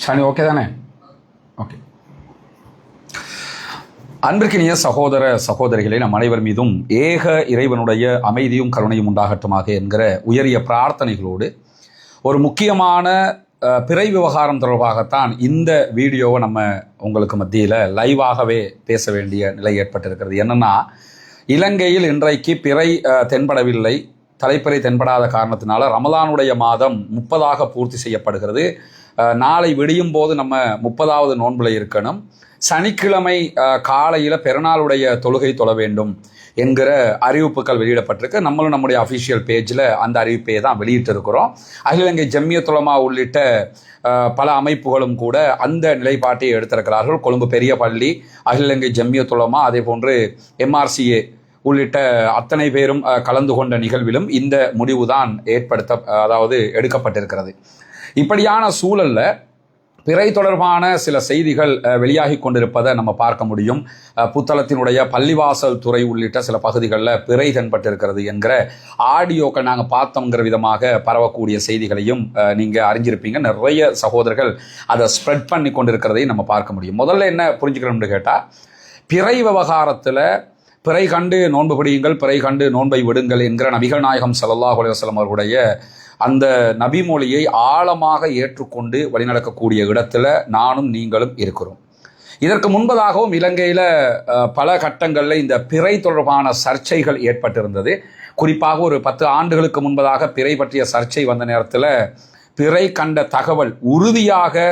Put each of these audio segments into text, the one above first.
Shani okay தானே? Okay. அன்பிற்கினிய சகோதர சகோதரிகளே, நம் அனைவர் மீதும் ஏக இறைவனுடைய அமைதியும் கருணையும் உண்டாகட்டுமாக என்கிற உயரிய பிரார்த்தனைகளோடு ஒரு முக்கியமான பிறை விவகாரம் தொடர்பாகத்தான் இந்த வீடியோவை நம்ம உங்களுக்கு மத்தியில் லைவாகவே பேச வேண்டிய நிலை ஏற்பட்டிருக்கிறது. என்னென்னா, இலங்கையில் இன்றைக்கு பிறை தென்படவில்லை. தலைப்பிறை தென்படாத காரணத்தினால ரமலானுடைய மாதம் 30 பூர்த்தி செய்யப்படுகிறது. நாளை விடியும் போது நம்ம 30வது நோன்பில் இருக்கணும். சனிக்கிழமை காலையில் பெருநாளுடைய தொழுகை தொழ வேண்டும் என்கிற அறிவிப்புகள் வெளியிடப்பட்டிருக்கு. நம்மளும் நம்முடைய அஃபிஷியல் பேஜில் அந்த அறிவிப்பை தான் வெளியிட்டு இருக்கிறோம். அகில இலங்கை ஜம்மியத் உலமா உள்ளிட்ட பல அமைப்புகளும் கூட அந்த நிலைப்பாட்டை எடுத்திருக்கிறார்கள். கொழும்பு பெரிய பள்ளி, அகில இலங்கை ஜம்மியத் உலமா, அதே போன்று MRCA உள்ளிட்ட அத்தனை பேரும் கலந்து கொண்ட நிகழ்விலும் இந்த முடிவுதான் எடுக்கப்பட்டிருக்கிறது. இப்படியான சூழல்ல பிறை தொடர்பான சில செய்திகள் வெளியாகி கொண்டிருப்பதை நம்ம பார்க்க முடியும். புத்தளத்தினுடைய பள்ளிவாசல் துறை உள்ளிட்ட சில பகுதிகளில் பிறை தென்பட்டிருக்கிறது என்கிற ஆடியோக்கள் நாங்கள் பார்த்தோங்கிற விதமாக பரவக்கூடிய செய்திகளையும் நீங்கள் அறிஞ்சிருப்பீங்க. நிறைய சகோதரர்கள் அதை ஸ்ப்ரெட் பண்ணி கொண்டிருக்கிறதையும் நம்ம பார்க்க முடியும். முதல்ல என்ன புரிஞ்சுக்கணும்னு கேட்டால், பிறை விவகாரத்தில் பிறை கண்டு நோன்பு பிடியுங்கள், பிறை கண்டு நோன்பை விடுங்கள் என்கிற நபிகள் நாயகம் ஸல்லல்லாஹு அலைஹி வஸல்லம் அவர்களுடைய அந்த நபிமொழியை ஆழமாக ஏற்றுக்கொண்டு வழிநடக்கக்கூடிய இடத்துல நானும் நீங்களும் இருக்கிறோம். இதற்கு முன்பதாகவும் இலங்கையில் பல கட்டங்களில் இந்த பிறை தொடர்பான சர்ச்சைகள் ஏற்பட்டிருந்தது. குறிப்பாக ஒரு 10 ஆண்டுகளுக்கு முன்பதாக பிறை பற்றிய சர்ச்சை வந்த நேரத்தில் பிறை கண்ட தகவல் உறுதியாக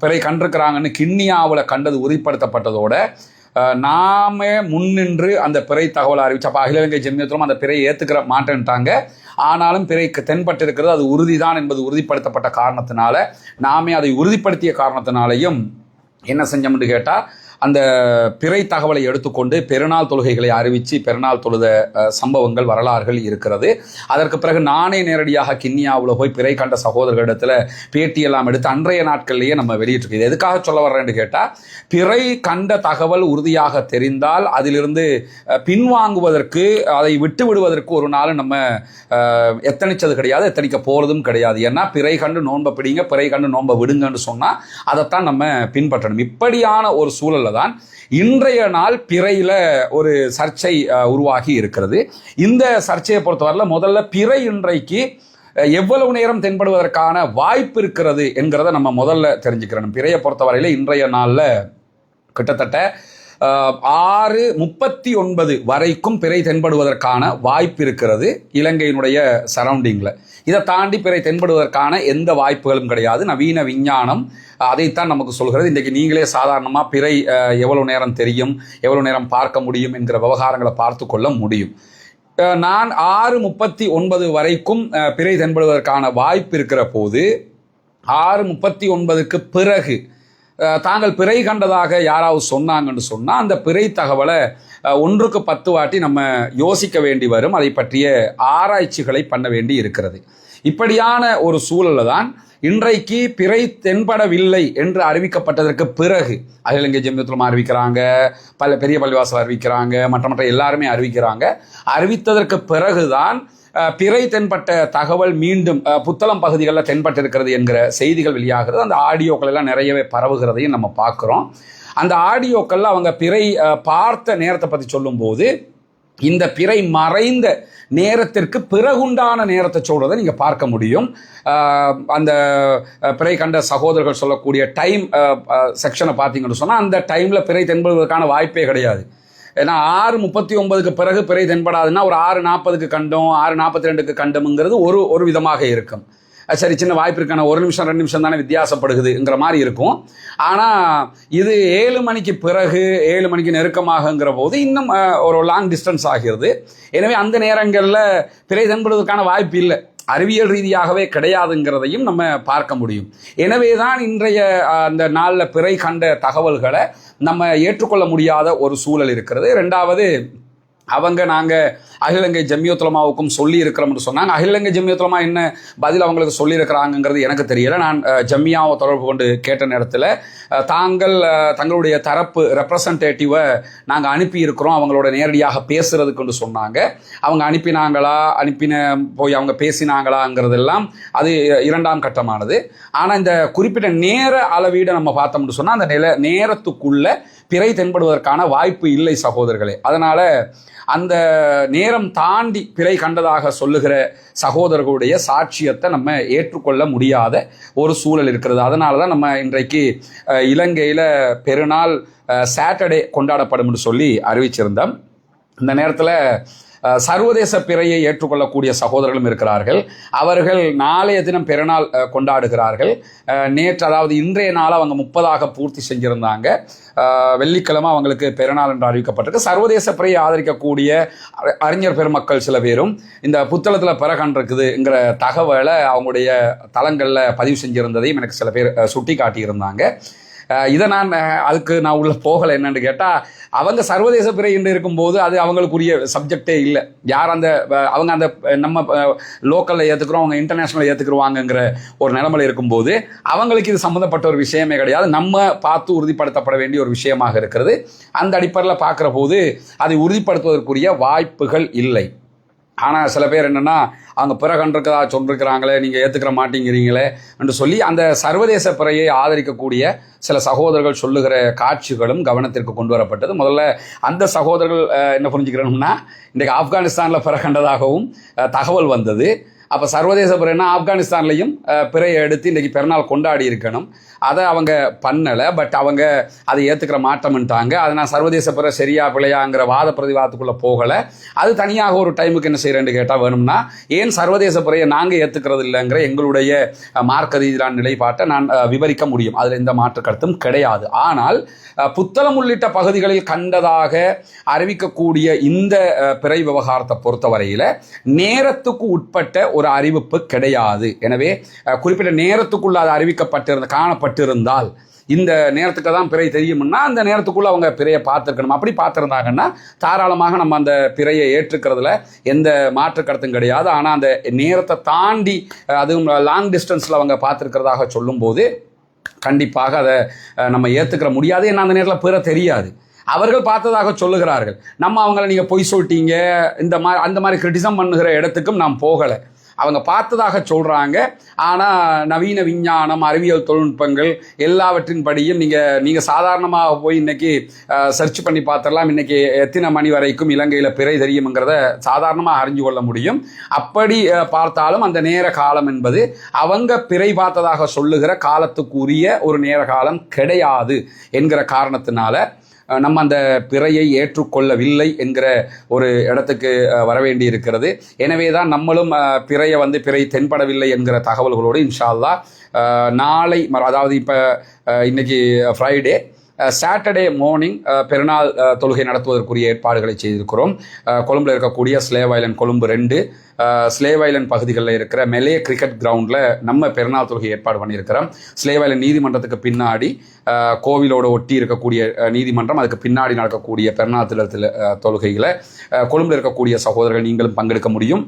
பிறை கண்டிருக்கிறாங்கன்னு கிண்ணியாவில் கண்டது உறுதிப்படுத்தப்பட்டதோட நாமே முன்னின்று அந்த பிறை தகவலை அறிவிச்சப்போ அகில இலங்கை ஜம்மியத்தும் அந்த பிறையை ஏற்றுக்கிற மாட்டேன்ட்டாங்க. ஆனாலும் பிறைக்கு தென்பட்டிருக்கிறது, அது உறுதிதான் என்பது உறுதிப்படுத்தப்பட்ட காரணத்தினால நாமே அதை உறுதிப்படுத்திய காரணத்தினாலேயும் என்ன செஞ்சோம்னு கேட்டால், அந்த பிறை தகவலை எடுத்துக்கொண்டு பெருநாள் தொழுகைகளை அறிவித்து பெருநாள் தொழுத சம்பவங்கள் வரலாறுகள் இருக்கிறது. அதற்கு பிறகு நானே நேரடியாக கிண்ணியாவில் போய் பிறை கண்ட சகோதரர்களிடத்தில் பேட்டியெல்லாம் எடுத்து அன்றைய நாட்கள்லேயே நம்ம வெளியிட்டிருக்கோம். இது எதுக்காக சொல்ல வர்றேன்னு கேட்டால், பிறை கண்ட தகவல் உறுதியாக தெரிந்தால் அதிலிருந்து பின்வாங்குவதற்கு, அதை விட்டு விடுவதற்கு ஒரு நாள் நம்ம எத்தனிச்சது கிடையாது, எத்தனிக்க போகிறதும் கிடையாது. ஏன்னா பிறை கண்டு நோன்பை பிடிங்க, பிறை கண்டு நோன்பை விடுங்கன்னு சொன்னால் அதைத்தான் நம்ம பின்பற்றணும். இப்படியான ஒரு சூழல் தான் இன்றைய நாள் பிறையில ஒரு சர்ச்சை உருவாகி இருக்கிறது. இந்த சர்ச்சையை பொறுத்தவரையில் முதல்ல பிறை இன்றைக்கு எவ்வளவு நேரம் தென்படுவதற்கான வாய்ப்பு இருக்கிறது என்கிறத நம்ம முதல்ல தெரிஞ்சுக்கிறோம். பிறையை பொறுத்தவரையில் இன்றைய நாளில் கிட்டத்தட்ட 6:39 வரைக்கும் பிறை தென்படுவதற்கான வாய்ப்பு இருக்கிறது இலங்கையினுடைய சரௌண்டிங்கில். இதை தாண்டி பிறை தென்படுவதற்கான எந்த வாய்ப்புகளும் கிடையாது. நவீன விஞ்ஞானம் அதைத்தான் நமக்கு சொல்கிறது. இன்றைக்கு நீங்களே சாதாரணமாக பிறை எவ்வளோ நேரம் தெரியும், எவ்வளோ நேரம் பார்க்க முடியும் என்கிற விவகாரங்களை பார்த்து கொள்ள முடியும். நான் 6:39 வரைக்கும் பிறை தென்படுவதற்கான வாய்ப்பு இருக்கிற போது 6:39க்கு பிறகு தாங்கள் பிறை கண்டதாக யாராவது சொன்னாங்கன்னு சொன்னால் அந்த பிறை தகவலை 1க்கு 10 வாட்டி நம்ம யோசிக்க வேண்டி வரும். அதை பற்றிய ஆராய்ச்சிகளை பண்ண வேண்டி இருக்கிறது. இப்படியான ஒரு சூழலில் தான் இன்றைக்கு பிறை தென்படவில்லை என்று அறிவிக்கப்பட்டதற்கு பிறகு அகில இலங்கை ஜம்மியத் உலமா அறிவிக்கிறாங்க, பெரிய பள்ளிவாசல் அறிவிக்கிறாங்க, மற்ற எல்லாருமே அறிவிக்கிறாங்க. அறிவித்ததற்கு பிறகுதான் பிறை தென்பட்ட தகவல் மீண்டும் புத்தளம் பகுதிகளில் தென்பட்டிருக்கிறது என்கிற செய்திகள் வெளியாகிறது. அந்த ஆடியோக்கள் எல்லாம் நிறையவே பரவுகிறதையும் நம்ம பார்க்குறோம். அந்த ஆடியோக்களில் அவங்க பிறை பார்த்த நேரத்தை பற்றி சொல்லும்போது இந்த பிறை மறைந்த நேரத்திற்கு பிறகுண்டான நேரத்தை சொல்கிறத நீங்கள் பார்க்க முடியும். அந்த பிறை கண்ட சகோதரர்கள் சொல்லக்கூடிய டைம் செக்ஷனை பார்த்தீங்கன்னு சொன்னால் அந்த டைமில் பிறை தென்படுவதற்கான வாய்ப்பே கிடையாது. ஏன்னா 6:39க்கு பிறகு பிறை தென்படாதுன்னா ஒரு 6:40க்கு கண்டோம், 6:42க்கு கண்டோம்ங்கிறது ஒரு விதமாக இருக்கும். சரி, சின்ன வாய்ப்பு இருக்கான 1 நிமிஷம் 2 நிமிஷம் தானே வித்தியாசப்படுகுதுங்கிற மாதிரி இருக்கும். ஆனால் இது 7 மணிக்கு பிறகு 7 மணிக்கு நெருக்கமாகங்கிற போது இன்னும் ஒரு லாங் டிஸ்டன்ஸ் ஆகிறது. எனவே அந்த நேரங்களில் பிறை தென்படுவதற்கான வாய்ப்பு இல்லை, அறிவியல் ரீதியாகவே கிடையாதுங்கிறதையும் நம்ம பார்க்க முடியும். எனவே தான் இன்றைய அந்த நாளில் பிறை கண்ட தகவல்களை நம்ம ஏற்றுக்கொள்ள முடியாத ஒரு சூழல் இருக்கிறது. ரெண்டாவது, அவங்க நாங்கள் அகில இலங்கை ஜம்மியத்துல் உலமாவுக்கும் சொல்லி இருக்கிறோம்னு சொன்னாங்க. அகில இலங்கை ஜம்மியத்துல் உலமா என்ன பதில் அவங்களுக்கு சொல்லியிருக்கிறாங்கிறது எனக்கு தெரியல. நான் ஜம்மியாவை தொடர்பு கொண்டு கேட்ட நேரத்தில் தங்களுடைய தரப்பு ரெப்ரசன்டேட்டிவை நாங்கள் அனுப்பியிருக்கிறோம், அவங்களோட நேரடியாக பேசுறதுக்குன்னு சொன்னாங்க. அவங்க போய் அவங்க பேசினாங்களாங்கிறதெல்லாம் அது இரண்டாம் கட்டமானது. ஆனால் இந்த குறிப்பிட்ட நேர அளவீடை நம்ம பார்த்தோம்னு சொன்னால் அந்த நேரத்துக்குள்ள பிறை தென்படுவதற்கான வாய்ப்பு இல்லை சகோதரர்களே. அதனால் அந்த நேரம் தாண்டி பிறை கண்டதாக சொல்லுகிற சகோதரர்களுடைய சாட்சியத்தை நம்ம ஏற்றுக்கொள்ள முடியாத ஒரு சூழல் இருக்கிறது. அதனால தான் நம்ம இன்றைக்கு இலங்கையில் பெருநாள் சாட்டர்டே கொண்டாடப்படும் சொல்லி அறிவிச்சிருந்தோம். இந்த நேரத்தில் சர்வதேச பிறையை ஏற்றுக்கொள்ளக்கூடிய சகோதரர்களும் இருக்கிறார்கள். அவர்கள் நாளைய தினம் பெருநாள் கொண்டாடுகிறார்கள். நேற்று, அதாவது இன்றைய நாள் அவங்க 30 பூர்த்தி செஞ்சிருந்தாங்க. வெள்ளிக்கிழமை அவங்களுக்கு பெருநாள் என்று அறிவிக்கப்பட்டிருக்கு. சர்வதேச பிறையை ஆதரிக்கக்கூடிய அறிஞர் பெருமக்கள் சில பேரும் இந்த புத்தளத்தில் பிற கண்டிருக்குதுங்கிற தகவலை அவங்களுடைய தளங்களில் பதிவு செஞ்சிருந்ததையும் எனக்கு சில பேர் சுட்டி காட்டியிருந்தாங்க. இதை அதுக்கு நான் உள்ள போகலை. என்னன்னு கேட்டால், அவங்க சர்வதேச பிறை என்று இருக்கும்போது அது அவங்களுக்குரிய சப்ஜெக்டே இல்லை. யார் அவங்க அந்த நம்ம லோக்கலில் ஏற்றுக்கிறோம், அவங்க இன்டர்நேஷ்னலில் ஏற்றுக்குருவாங்கங்கிற ஒரு நிலைமையில் இருக்கும்போது அவங்களுக்கு இது சம்மந்தப்பட்ட ஒரு விஷயமே கிடையாது. நம்ம பார்த்து உறுதிப்படுத்தப்பட வேண்டிய ஒரு விஷயமாக இருக்கிறது. அந்த அடிப்படையில் பார்க்குற போது அதை உறுதிப்படுத்துவதற்குரிய வாய்ப்புகள் இல்லை. ஆனால் சில பேர் என்னென்னா, அவங்க பிற கண்டிருக்கதா சொல்லிருக்கிறாங்களே, நீங்கள் ஏற்றுக்கிற மாட்டேங்கிறீங்களே என்று சொல்லி அந்த சர்வதேச பிறையை ஆதரிக்கக்கூடிய சில சகோதரர்கள் சொல்லுகிற காட்சிகளும் கவனத்திற்கு கொண்டு வரப்பட்டது. முதல்ல அந்த சகோதரர்கள் என்ன புரிஞ்சுக்கிறோம்னா, இன்றைக்கு ஆப்கானிஸ்தானில் பிற கண்டதாகவும் தகவல் வந்தது. அப்போ சர்வதேச பிறைன்னா ஆப்கானிஸ்தான்லையும் பிறையை எடுத்து இன்றைக்கி பெருநாள் கொண்டாடி இருக்கணும். அதை அவங்க பண்ணலை. பட் அவங்க அதை ஏற்றுக்கிற மாட்டோம்ட்டாங்க. அதை நான் சர்வதேச பிறை சரியா பிழையாங்கிற வாத பிரதிவாதத்துக்குள்ளே போகலை. அது தனியாக ஒரு டைமுக்கு என்ன செய்கிறேன்னு கேட்டால், வேணும்னா ஏன் சர்வதேச பிறையை நாங்கள் ஏற்றுக்கிறது இல்லைங்கிற எங்களுடைய மார்க்க ரீதியிலான நிலைப்பாட்டை நான் விவரிக்க முடியும். அதில் எந்த மாற்று கருத்தும் கிடையாது. ஆனால் புத்தளம் உள்ளிட்ட பகுதிகளில் கண்டதாக அறிவிக்கக்கூடிய இந்த பிறை விவகாரத்தை பொறுத்தவரையில் நேரத்துக்கு உட்பட்ட ஒரு அறிவிப்பு கிடையாது. எனவே குறிப்பிட்ட நேரத்துக்குள்ள அது காணப்பட்டிருந்தால் இந்த நேரத்துக்கு தான் பிறை தெரியும்னா அந்த நேரத்துக்குள்ள அவங்க பிறையை பார்த்துருக்கணும். அப்படி பார்த்துருந்தாங்கன்னா தாராளமாக நம்ம அந்த பிறையை ஏற்றுக்கிறதுல எந்த மாற்று கருத்தும் கிடையாது. ஆனால் அந்த நேரத்தை தாண்டி அதுவும் லாங் டிஸ்டன்ஸில் அவங்க பார்த்துருக்கிறதாக சொல்லும்போது கண்டிப்பாக அதை நம்ம ஏற்றுக்கிற முடியாது. ஏன்னா அந்த நேரத்தில் பிற தெரியாது. அவர்கள் பார்த்ததாக சொல்லுகிறார்கள். நம்ம அவங்கள நீங்கள் பொய் சொல்லிட்டீங்க அந்த மாதிரி கிரிட்டிசம் பண்ணுகிற இடத்துக்கும் நாம் போகலை. அவங்க பார்த்ததாக சொல்கிறாங்க. ஆனால் நவீன விஞ்ஞானம், அறிவியல் தொழில்நுட்பங்கள் எல்லாவற்றின் படியும் நீங்கள் சாதாரணமாக போய் இன்றைக்கி சர்ச் பண்ணி பார்த்துடலாம். இன்றைக்கி எத்தனை மணி வரைக்கும் இலங்கையில் பிறை தெரியுங்கிறத சாதாரணமாக அறிஞ்சு கொள்ள முடியும். அப்படி பார்த்தாலும் அந்த நேர காலம் என்பது அவங்க பிறை பார்த்ததாக சொல்லுகிற காலத்துக்குரிய ஒரு நேர காலம் கிடையாது என்கிற காரணத்தினால நம்ம அந்த பிறையை ஏற்றுக்கொள்ளவில்லை என்கிற ஒரு இடத்துக்கு வரவேண்டி இருக்கிறது. எனவே தான் நம்மளும் பிறை தென்படவில்லை என்கிற தகவல்களோடு இன்ஷா அல்லாஹ் நாளை, அதாவது இப்போ இன்னைக்கு ஃப்ரைடே, சாட்டர்டே மார்னிங் பெருநாள் தொழுகை நடத்துவதற்குரிய ஏற்பாடுகளை செய்திருக்கிறோம். கொழும்பில் இருக்கக்கூடிய slave Island, Colombo 2 slave Island பகுதிகளில் இருக்கிற மெலே கிரிக்கெட் கிரவுண்டில் நம்ம பெருநாள் தொழுகை ஏற்பாடு பண்ணியிருக்கிறோம். ஸ்லேவ் ஐலண்ட் நீதிமன்றத்துக்கு பின்னாடி கோவிலோடு ஒட்டி இருக்கக்கூடிய நீதிமன்றம், அதுக்கு பின்னாடி நடக்கக்கூடிய பெருநாள் தொழுகைகளை கொழும்பில் இருக்கக்கூடிய சகோதரர்கள் நீங்களும் பங்கெடுக்க முடியும்.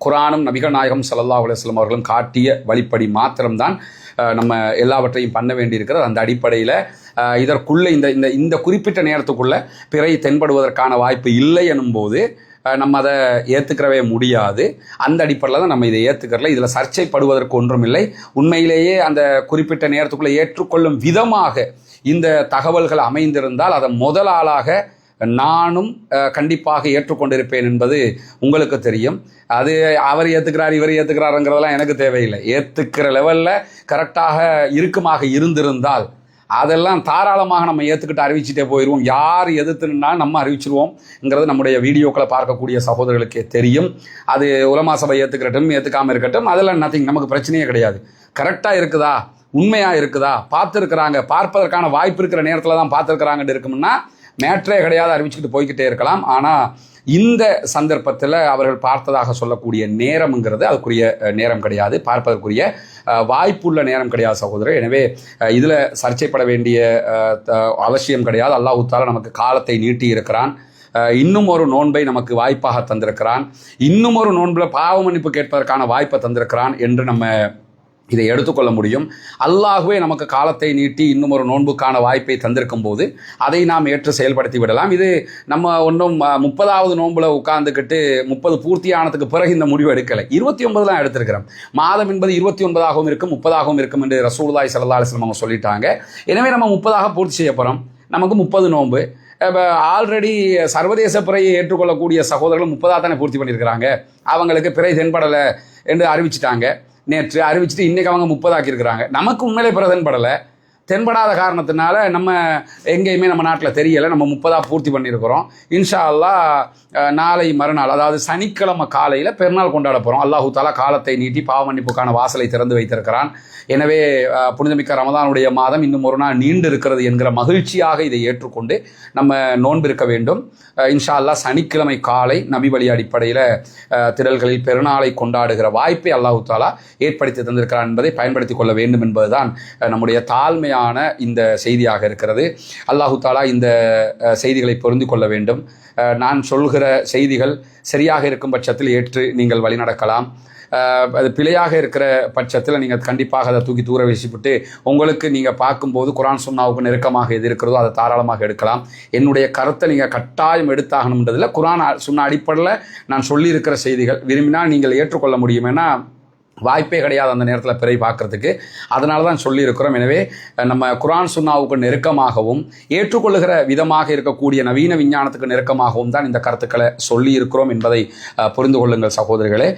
குர்ஆனும் நபிகள் நாயகம் ஸல்லல்லாஹு அலைஹி வஸல்லம் அவர்களும் காட்டிய வழிப்படி மாத்திரம்தான் நம்ம எல்லாவற்றையும் பண்ண வேண்டியிருக்கிறது. அந்த அடிப்படையில் இதற்குள்ளே இந்த குறிப்பிட்ட நேரத்துக்குள்ளே பிறை தென்படுவதற்கான வாய்ப்பு இல்லை எனும்போது நம்ம அதை ஏற்றுக்கிறவே முடியாது. அந்த அடிப்படையில் தான் நம்ம இதை ஏற்றுக்கிறல. இதில் சர்ச்சைப்படுவதற்கு ஒன்றும் இல்லை. உண்மையிலேயே அந்த குறிப்பிட்ட நேரத்துக்குள்ளே ஏற்றுக்கொள்ளும் விதமாக இந்த தகவல்கள் அமைந்திருந்தால் அதை முதல் ஆளாக நானும் கண்டிப்பாக ஏற்றுக்கொண்டிருப்பேன் என்பது உங்களுக்கு தெரியும். அது அவர் ஏற்றுக்கிறார் இவர் ஏற்றுக்கிறாருங்கிறதெல்லாம் எனக்கு தேவையில்லை. ஏற்றுக்கிற லெவலில் கரெக்டாக இருக்குமாக இருந்திருந்தால் அதெல்லாம் தாராளமாக நம்ம ஏற்றுக்கிட்டு அறிவிச்சுட்டே போயிடுவோம். யார் எதிர்த்துனாலும் நம்ம அறிவிச்சிருவோம்ங்கிறது நம்முடைய வீடியோக்களை பார்க்கக்கூடிய சகோதரர்களுக்கே தெரியும். அது உலமா சபை ஏற்றுக்கிறட்டும் ஏற்றுக்காமல் இருக்கட்டும், அதெல்லாம் நத்திங், நமக்கு பிரச்சனையே கிடையாது. கரெக்டாக இருக்குதா, உண்மையாக இருக்குதா, பார்த்துருக்குறாங்க, பார்ப்பதற்கான வாய்ப்பு இருக்கிற நேரத்தில் தான் பார்த்துருக்குறாங்கன்னு இருக்கும்னா மேட்ரே கிடையாது, அறிவிச்சுக்கிட்டு போய்கிட்டே இருக்கலாம். ஆனால் இந்த சந்தர்ப்பத்தில் அவர்கள் பார்த்ததாக சொல்லக்கூடிய நேரம்ங்கிறது அதுக்குரிய நேரம் கிடையாது, பார்ப்பதற்குரிய வாய்ப்புள்ள நேரம் கிடையாது சகோதரர். எனவே இதில் சர்ச்சைப்பட வேண்டிய அவசியம் கிடையாது. அல்லாஹ் தஆலா நமக்கு காலத்தை நீட்டி இருக்கிறான். இன்னும் ஒரு நோன்பை நமக்கு வாய்ப்பாக தந்திருக்கிறான், இன்னும் ஒரு நோன்பில் பாவ மன்னிப்பு கேட்பதற்கான வாய்ப்பை தந்திருக்கிறான் என்று நம்ம இதை எடுத்துக்கொள்ள முடியும். அல்லாஹ்வே நமக்கு காலத்தை நீட்டி இன்னும் ஒரு நோன்புக்கான வாய்ப்பை தந்திருக்கும் போது அதை நாம் ஏற்று செயல்படுத்தி விடலாம். இது நம்ம ஒன்றும் 30வது நோன்புல உட்கார்ந்துக்கிட்டு 30 பூர்த்தியானதுக்கு பிறகு இந்த முடிவு எடுக்கலை, 29 தான் எடுத்திருக்கிறோம். மாதம் என்பது 29ஆகவும் இருக்கும் 30ஆகவும் இருக்கும் என்று ரசூலுல்லாஹி ஸல்லல்லாஹு அலைஹி வஸல்லம் அவங்க சொல்லிட்டாங்க. எனவே நம்ம 30ஆக பூர்த்தி செய்ய போகிறோம். நமக்கு 30 நோன்பு. ஆல்ரெடி சர்வதேச பிறையை ஏற்றுக்கொள்ளக்கூடிய சகோதரர்கள் 30ஆக தானே பூர்த்தி பண்ணியிருக்கிறாங்க. அவங்களுக்கு பிறை தென்படலை என்று அறிவிச்சிட்டாங்க. நேற்று அறிவிச்சுட்டு இன்றைக்கி அவங்க 30 ஆக்கியிருக்கிறாங்க. நமக்கு உண்மையிலே பிற தென்படாத காரணத்தினால நம்ம எங்கேயுமே நம்ம நாட்டில் தெரியலை. நம்ம 30ஆக பூர்த்தி பண்ணியிருக்கிறோம். இன்ஷா அல்லாஹ் நாளை மறுநாள், அதாவது சனிக்கிழமை காலையில் பெருநாள் கொண்டாட போகிறோம். அல்லாஹு தாலா காலத்தை நீட்டி பாவ மன்னிப்புக்கான வாசலை திறந்து வைத்திருக்கிறான். எனவே புனிதமிக்க ரமதானுடைய மாதம் இன்னும் ஒரு நாள் நீண்டு இருக்கிறது என்கிற மகிழ்ச்சியாக இதை ஏற்றுக்கொண்டு நம்ம நோன்பிருக்க வேண்டும். இன்ஷா அல்லாஹ் சனிக்கிழமை காலை நபி வழி அடிப்படையில் திடல்களில் பெருநாளை கொண்டாடுகிற வாய்ப்பை அல்லாஹு தாலா ஏற்படுத்தி தந்திருக்கிறான் என்பதை பயன்படுத்தி கொள்ள வேண்டும் என்பதுதான் நம்முடைய தாழ்மையான இந்த செய்தியாக இருக்கிறது. அல்லாஹு தாலா இந்த செய்திகளை பொருந்தி கொள்ள வேண்டும். நான் சொல்கிற செய்திகள் சரியாக இருக்கும் பட்சத்தில் ஏற்று நீங்கள் வழிநடக்கலாம். அது பிழையாக இருக்கிற பட்சத்தில் நீங்கள் கண்டிப்பாக அதை தூக்கி தூர வீசிவிட்டு உங்களுக்கு நீங்கள் பார்க்கும்போது குர்ஆன் சுன்னாவுக்கு நெருக்கமாக எது இருக்கிறதோ அதை தாராளமாக எடுக்கலாம். என்னுடைய கருத்தை நீங்கள் கட்டாயம் எடுத்தாகணுன்றதில் குர்ஆன் சுன்னா அடிப்படையில் நான் சொல்லியிருக்கிற செய்திகள் விரும்பினால் நீங்கள் ஏற்றுக்கொள்ள முடியும். ஏன்னா வாய்ப்பே கிடையாது அந்த நேரத்தில் பிறை பார்க்குறதுக்கு. அதனால தான் சொல்லியிருக்கிறோம். எனவே நம்ம குர்ஆன் சுன்னாவுக்கு நெருக்கமாகவும் ஏற்றுக்கொள்ளுகிற விதமாக இருக்கக்கூடிய நவீன விஞ்ஞானத்துக்கு நெருக்கமாகவும் தான் இந்த கருத்துக்களை சொல்லியிருக்கிறோம் என்பதை புரிந்து கொள்ளுங்கள் சகோதரிகளே.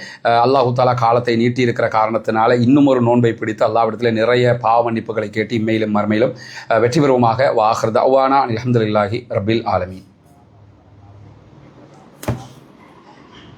அல்லாஹு தாலா காலத்தை நீட்டி இருக்கிற காரணத்தினால இன்னும் ஒரு நோன்பை பிடித்து அல்லாஹ்விடத்தில் நிறைய பாவ மன்னிப்புகளை கேட்டு இம்மையிலும் மறுமையிலும் வெற்றி பெறுவோமாக. வாஹிர் தஅவானா அல்ஹம்துலில்லாஹி ரப்பில் ஆலமீன்.